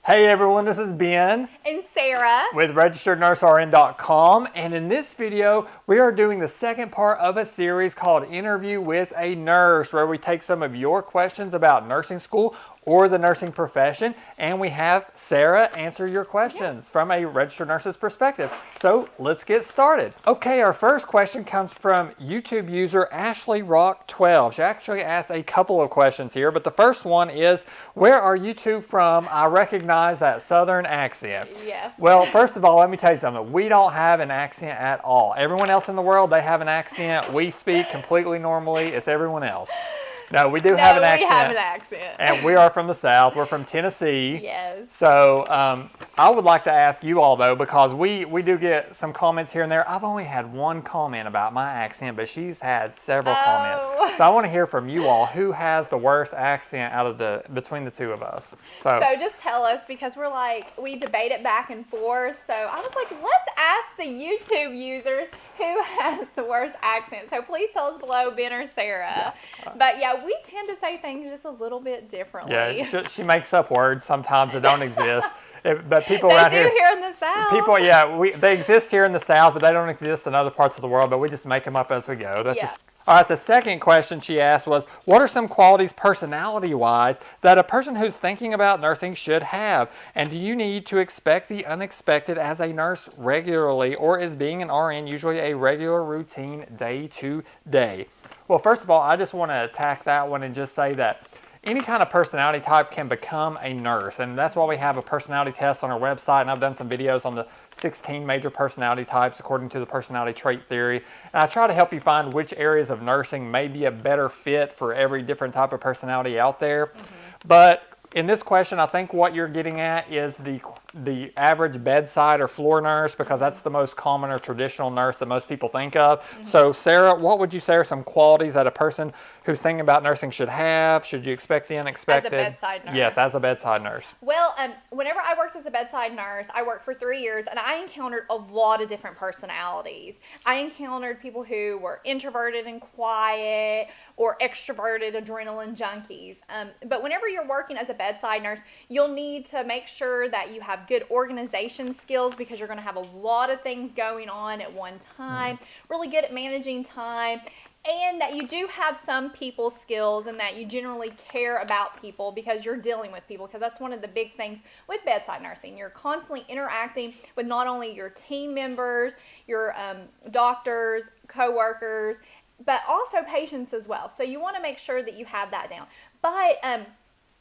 Hey everyone, this is Ben and Sarah with RegisteredNurseRN.com, and in this video we are doing the second part of a series called Interview with a Nurse, where we take some of your questions about nursing school or the nursing profession, and we have Sarah answer your questions from a registered nurse's perspective. So let's get started. Okay, our first question comes from YouTube user Ashley Rock 12. She actually asked a couple of questions here, but the first one is, where are you two from? I recognize that southern accent. Yes. Well, first of all, let me tell you something. We don't have an accent at all. Everyone else in the world, they have an accent. We speak completely normally. It's everyone else. No, we have an accent. We have an accent. And we are from the South. We're from Tennessee. Yes. So I would like to ask you all, though, because we do get some comments here and there. I've only had one comment about my accent, but she's had several comments. So I want to hear from you all. Who has the worst accent out of between the two of us? So just tell us, because we debate it back and forth. So I was like, let's ask the YouTube users who has the worst accent. So please tell us below, Ben or Sarah. But yeah, we tend to say things just a little bit differently. Yeah, she makes up words sometimes that don't exist. But people they around do here in the South. People, they exist here in the South, but they don't exist in other parts of the world. But we just make them up as we go. All right, the second question she asked was, what are some qualities personality-wise that a person who's thinking about nursing should have? And do you need to expect the unexpected as a nurse regularly, or is being an RN usually a regular routine day to day? Well, first of all, I just want to attack that one and just say that any kind of personality type can become a nurse, and that's why we have a personality test on our website, and I've done some videos on the 16 major personality types according to the personality trait theory, and I try to help you find which areas of nursing may be a better fit for every different type of personality out there. But in this question, I think what you're getting at is the average bedside or floor nurse, because that's the most common or traditional nurse that most people think of. So Sarah, what would you say are some qualities that a person who's thinking about nursing should have? Should you expect the unexpected? As a bedside nurse. Yes, as a bedside nurse. Well, whenever I worked as a bedside nurse, I worked for 3 years, and I encountered a lot of different personalities. I encountered people who were introverted and quiet, or extroverted adrenaline junkies. But whenever you're working as a bedside nurse, you'll need to make sure that you have good organization skills, because you're going to have a lot of things going on at one time, really good at managing time, and that you do have some people skills, and that you generally care about people because you're dealing with people, because that's one of the big things with bedside nursing. You're constantly interacting with not only your team members, your doctors, co-workers, but also patients as well. So you want to make sure that you have that down. But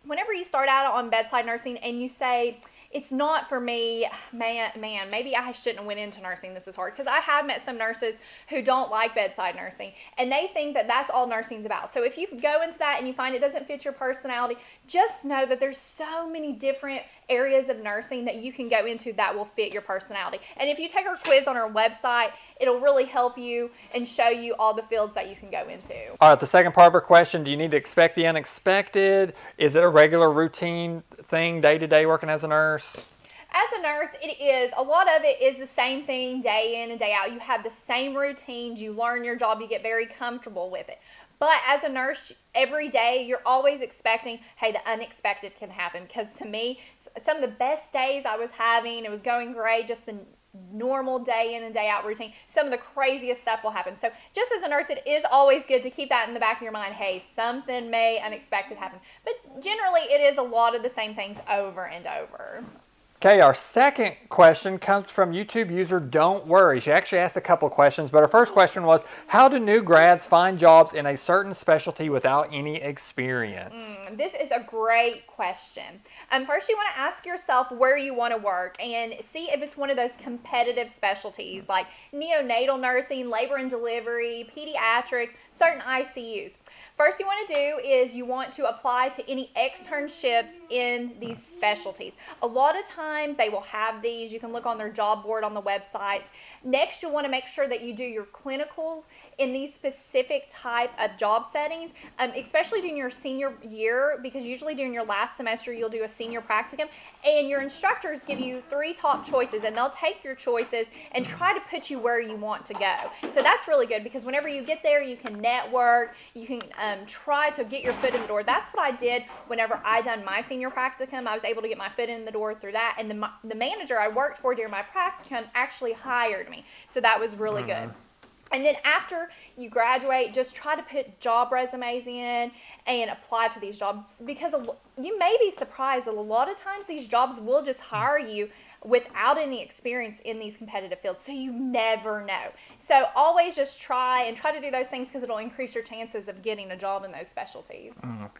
whenever you start out on bedside nursing and you say, it's not for me, man, maybe I shouldn't have went into nursing, this is hard. Because I have met some nurses who don't like bedside nursing, and they think that that's all nursing's about. So if you go into that and you find it doesn't fit your personality, just know that there's so many different areas of nursing that you can go into that will fit your personality. And if you take our quiz on our website, it'll really help you and show you all the fields that you can go into. All right, the second part of her question, do you need to expect the unexpected? Is it a regular routine thing day-to-day working as a nurse? As a nurse, it is. A lot of it is the same thing day in and day out. You have the same routines. You learn your job. You get very comfortable with it. But as a nurse, every day, you're always expecting, hey, the unexpected can happen. Because to me, some of the best days I was having, it was going great, just the normal day in and day out routine, some of the craziest stuff will happen. So just as a nurse, it is always good to keep that in the back of your mind. Hey, something may unexpected happen. But generally, it is a lot of the same things over and over. Okay, our second question comes from YouTube user Don't Worry. She actually asked a couple of questions, but her first question was, how do new grads find jobs in a certain specialty without any experience? This is a great question. First, you want to ask yourself where you want to work and see if it's one of those competitive specialties like neonatal nursing, labor and delivery, pediatrics, certain ICUs. First you want to do is you want to apply to any externships in these specialties. A lot of times they will have these. You can look on their job board on the websites. Next, you'll want to make sure that you do your clinicals in these specific type of job settings, especially during your senior year, because usually during your last semester you'll do a senior practicum, and your instructors give you 3 top choices, and they'll take your choices and try to put you where you want to go. So that's really good, because whenever you get there, you can network, you can try to get your foot in the door. That's what I did whenever I done my senior practicum. I was able to get my foot in the door through that, and the manager I worked for during my practicum actually hired me. So that was really good. And then after you graduate, just try to put job resumes in and apply to these jobs, because you may be surprised that a lot of times these jobs will just hire you without any experience in these competitive fields. So you never know. So always just try to do those things, because it'll increase your chances of getting a job in those specialties.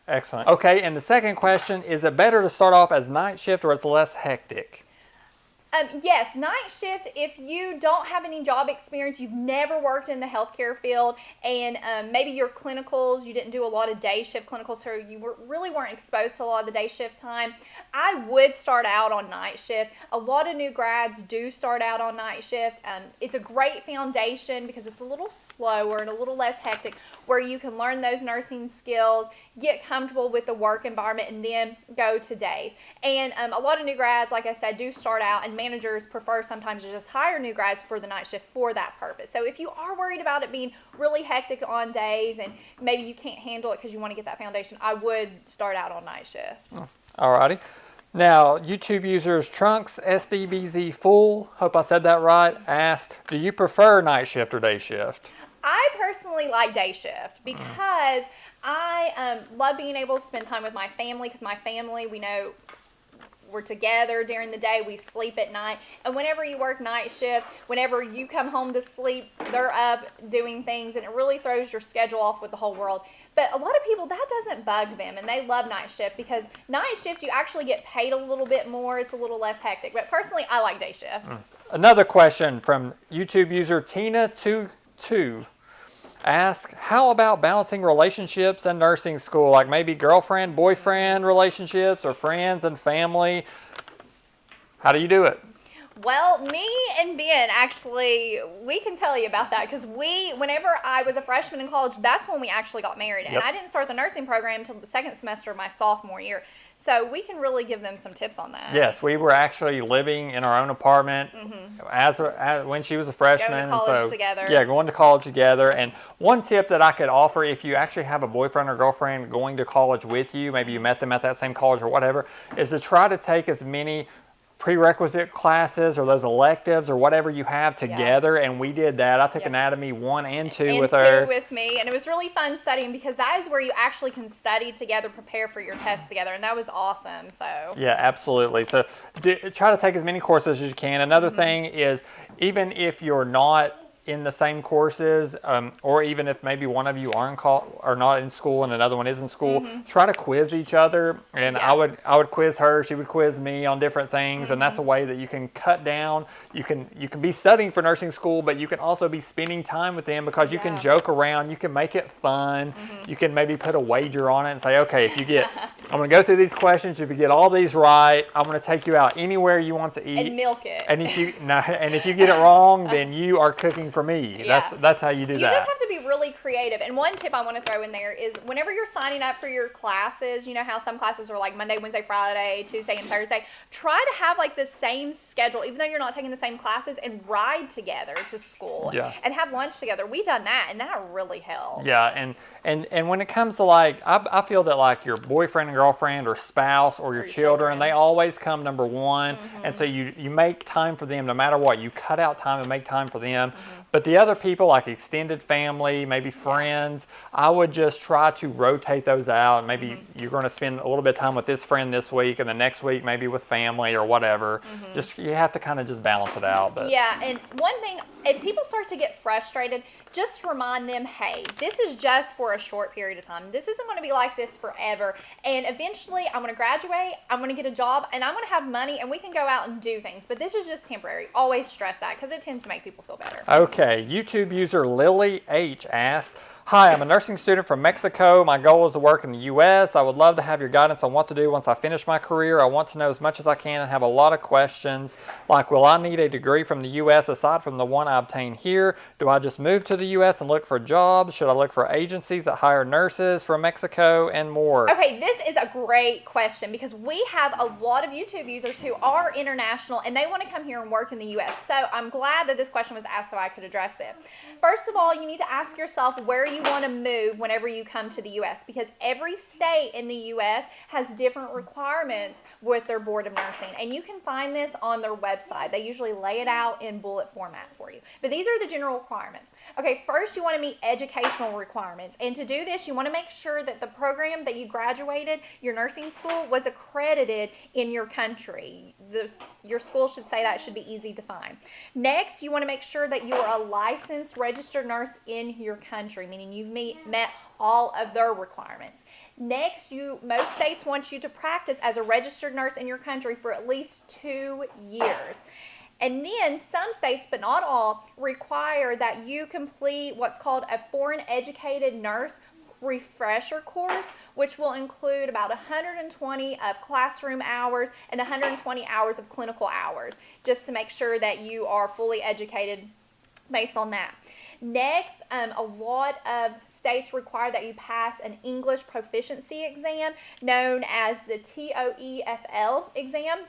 Excellent. Okay, and the second question, is it better to start off as night shift or it's less hectic? Yes, night shift, if you don't have any job experience, you've never worked in the healthcare field, and maybe your clinicals, you didn't do a lot of day shift clinicals, so you really weren't exposed to a lot of the day shift time, I would start out on night shift. A lot of new grads do start out on night shift. It's a great foundation because it's a little slower and a little less hectic, where you can learn those nursing skills, get comfortable with the work environment, and then go to days. And a lot of new grads, like I said, do start out, and managers prefer sometimes to just hire new grads for the night shift for that purpose. So if you are worried about it being really hectic on days and maybe you can't handle it because you want to get that foundation, I would start out on night shift. Alrighty. Now, YouTube users Trunks SDBZ Full, hope I said that right, asked, do you prefer night shift or day shift? I personally like day shift because I love being able to spend time with my family, because my family, we know we're together during the day, we sleep at night, and whenever you work night shift, whenever you come home to sleep, they're up doing things, and it really throws your schedule off with the whole world. But a lot of people, that doesn't bug them, and they love night shift, because night shift you actually get paid a little bit more, it's a little less hectic. But personally, I like day shift. Another question from YouTube user Tina22 ask, how about balancing relationships and nursing school, like maybe girlfriend, boyfriend relationships, or friends and family? How do you do it? Well, me and Ben, actually, we can tell you about that, because whenever I was a freshman in college, that's when we actually got married. And I didn't start the nursing program until the second semester of my sophomore year. So we can really give them some tips on that. Yes, we were actually living in our own apartment as when she was a freshman. Going to college together. Yeah, going to college together. And one tip that I could offer, if you actually have a boyfriend or girlfriend going to college with you, maybe you met them at that same college or whatever, is to try to take as many prerequisite classes or those electives or whatever you have together, and we did that. I took anatomy 1 and 2 with her. And 2 with me, and it was really fun studying, because that is where you actually can study together, prepare for your tests together, and that was awesome. So yeah, absolutely. So try to take as many courses as you can. Another thing is, even if you're not in the same courses, or even if maybe one of you are not in school and another one is in school, try to quiz each other. And I would quiz her, she would quiz me on different things, and that's a way that you can cut down. You can be studying for nursing school, but you can also be spending time with them, because you can joke around, you can make it fun. You can maybe put a wager on it and say, okay, if you get, I'm going to go through these questions, if you get all these right, I'm going to take you out anywhere you want to eat. And milk it. And if you get it wrong, then you are cooking for me. That's how you do that. You just have to be really creative. And one tip I want to throw in there is, whenever you're signing up for your classes, you know how some classes are like Monday, Wednesday, Friday, Tuesday, and Thursday. Try to have like the same schedule, even though you're not taking the same classes, and ride together to school and have lunch together. We done that, and that really helped. Yeah, and when it comes to like, I feel that like your boyfriend and girlfriend or spouse or your children, they always come number one. And so you make time for them no matter what. You cut out time and make time for them. But the other people, like extended family, maybe friends, I would just try to rotate those out. Maybe you're going to spend a little bit of time with this friend this week, and the next week maybe with family or whatever. Just, you have to kind of just balance it out. But yeah, and one thing, if people start to get frustrated, just remind them, hey, this is just for a short period of time. This isn't going to be like this forever. And eventually, I'm going to graduate, I'm going to get a job, and I'm going to have money, and we can go out and do things. But this is just temporary. Always stress that, because it tends to make people feel better. Okay, YouTube user Lily H asked, Hi, I'm a nursing student from Mexico. My goal is to work in the U.S. I would love to have your guidance on what to do once I finish my career. I want to know as much as I can and have a lot of questions, like will I need a degree from the U.S. aside from the one I obtained here? Do I just move to the U.S. and look for jobs? Should I look for agencies that hire nurses from Mexico and more? Okay, this is a great question because we have a lot of YouTube users who are international and they want to come here and work in the U.S. So I'm glad that this question was asked so I could address it. First of all, you need to ask yourself where you want to move whenever you come to the U.S. because every state in the U.S. has different requirements with their Board of Nursing, and you can find this on their website. They usually lay it out in bullet format for you. But these are the general requirements. Okay, first you want to meet educational requirements, and to do this, you want to make sure that the program that you graduated, your nursing school, was accredited in your country. Your school should say that. It should be easy to find. Next, you want to make sure that you are a licensed registered nurse in your country, meaning you've met all of their requirements. Next, most states want you to practice as a registered nurse in your country for at least 2 years. And then some states, but not all, require that you complete what's called a foreign educated nurse refresher course, which will include about 120 of classroom hours and 120 hours of clinical hours, just to make sure that you are fully educated based on that. Next, a lot of states require that you pass an English proficiency exam known as the TOEFL exam.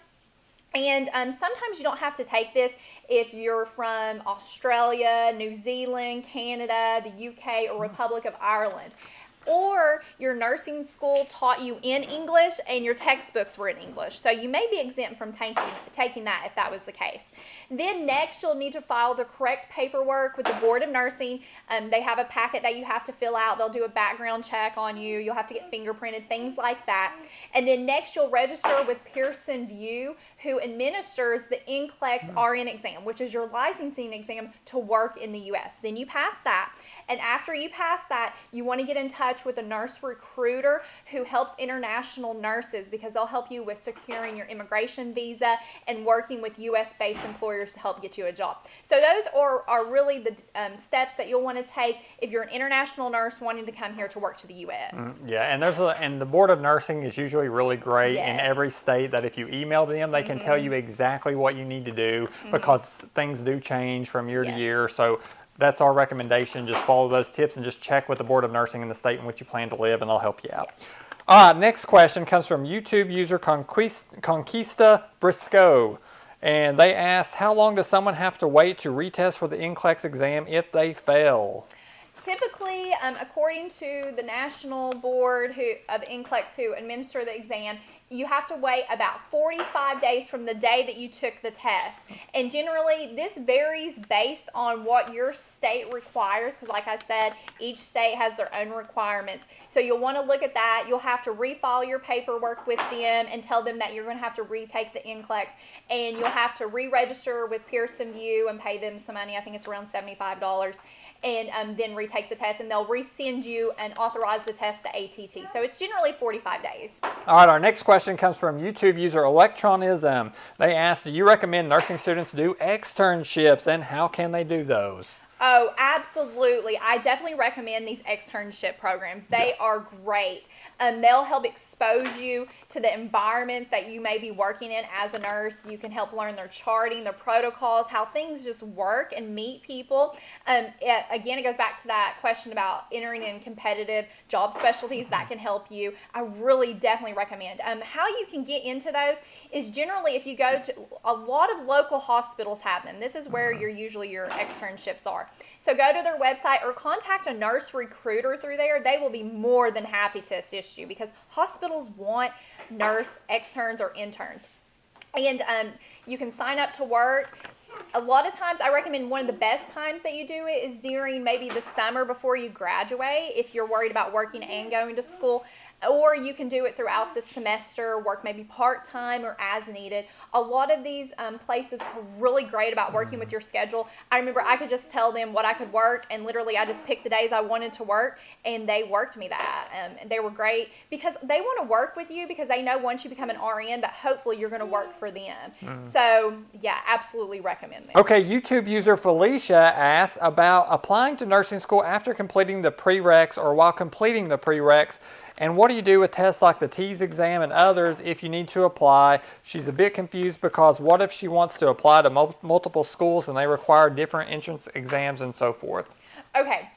And sometimes you don't have to take this if you're from Australia, New Zealand, Canada, the UK, or Republic of Ireland. Or your nursing school taught you in English and your textbooks were in English. So you may be exempt from taking that if that was the case. Then next you'll need to file the correct paperwork with the Board of Nursing. They have a packet that you have to fill out. They'll do a background check on you. You'll have to get fingerprinted, things like that. And then next you'll register with Pearson VUE, who administers the NCLEX RN exam, which is your licensing exam to work in the U.S. Then you pass that. And after you pass that, you want to get in touch with a nurse recruiter who helps international nurses because they'll help you with securing your immigration visa and working with U.S.-based employers to help get you a job. So those are really the steps that you'll want to take if you're an international nurse wanting to come here to work to the U.S. Yeah, and the Board of Nursing is usually really great in every state that if you email them, they can tell you exactly what you need to do because things do change from year to year. So that's our recommendation. Just follow those tips and just check with the Board of Nursing in the state in which you plan to live, and they'll help you out. All right, next question comes from YouTube user Conquista Briscoe. And they asked, how long does someone have to wait to retest for the NCLEX exam if they fail? Typically, according to the National Board of NCLEX who administer the exam, you have to wait about 45 days from the day that you took the test. And generally, this varies based on what your state requires, because like I said, each state has their own requirements. So you'll want to look at that. You'll have to refile your paperwork with them and tell them that you're going to have to retake the NCLEX. And you'll have to re-register with Pearson VUE and pay them some money. I think it's around $75. And then retake the test, and they'll resend you and authorize the test, the ATT. So it's generally 45 days. All right, our next question comes from YouTube user Electronism. They asked, do you recommend nursing students do externships, and how can they do those? Oh, absolutely. I definitely recommend these externship programs. They are great. They'll help expose you to the environment that you may be working in as a nurse. You can help learn their charting, their protocols, how things just work and meet people. Again, it goes back to that question about entering in competitive job specialties. That can help you. I really definitely recommend. How you can get into those is generally if you go to a lot of local hospitals have them. This is where usually your externships are. So go to their website or contact a nurse recruiter through there. They will be more than happy to assist you because hospitals want nurse externs or interns. And you can sign up to work. A lot of times, I recommend one of the best times that you do it is during maybe the summer before you graduate if you're worried about working and going to school. Or you can do it throughout the semester, work maybe part-time or as needed. A lot of these places are really great about working with your schedule. I remember I could just tell them what I could work, and literally I just picked the days I wanted to work, and they worked me that. And they were great because they want to work with you because they know once you become an RN that hopefully you're going to work for them. So, yeah, absolutely recommend there. Okay, YouTube user Felicia asked about applying to nursing school after completing the prereqs or while completing the prereqs. And what do you do with tests like the TEAS exam and others if you need to apply? She's a bit confused because what if she wants to apply to multiple schools and they require different entrance exams and so forth? Okay.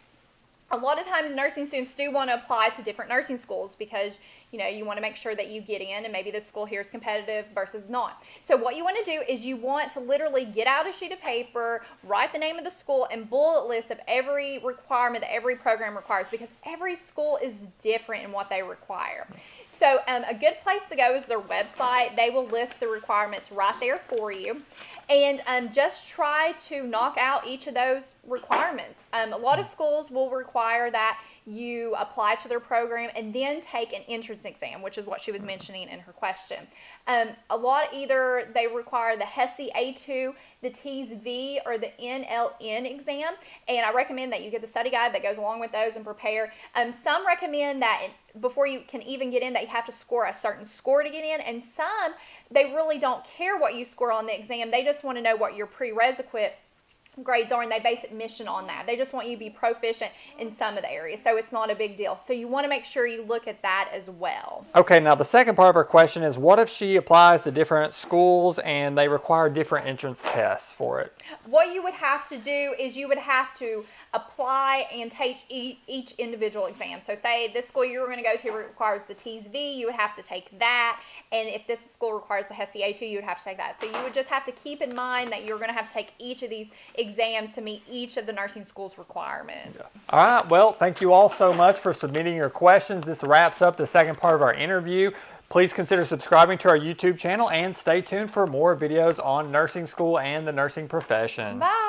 A lot of times nursing students do want to apply to different nursing schools because, you want to make sure that you get in and maybe the school here is competitive versus not. So what you want to do is you want to literally get out a sheet of paper, write the name of the school, and bullet list of every requirement that every program requires because every school is different in what they require. So a good place to go is their website. They will list the requirements right there for you. And just try to knock out each of those requirements. A lot of schools will require that you apply to their program and then take an entrance exam, which is what she was mentioning in her question. A lot either they require the HESI A2, the TEAS V, or the NLN exam, and I recommend that you get the study guide that goes along with those and prepare. Some recommend that before you can even get in that you have to score a certain score to get in, and some, they really don't care what you score on the exam. They just want to know what your prerequisite grades are, and they base admission on that. They just want you to be proficient in some of the areas, so it's not a big deal. So you want to make sure you look at that as well. Okay, now the second part of her question is what if she applies to different schools and they require different entrance tests for it? What you would have to do is you would have to apply and take each individual exam. So say this school you're going to go to requires the TEAS V, you would have to take that, and if this school requires the HESI A2, you would have to take that. So you would just have to keep in mind that you're going to have to take each of these exams to meet each of the nursing school's requirements. Yeah. All right, well, thank you all so much for submitting your questions. This wraps up the second part of our interview. Please consider subscribing to our YouTube channel and stay tuned for more videos on nursing school and the nursing profession. Bye.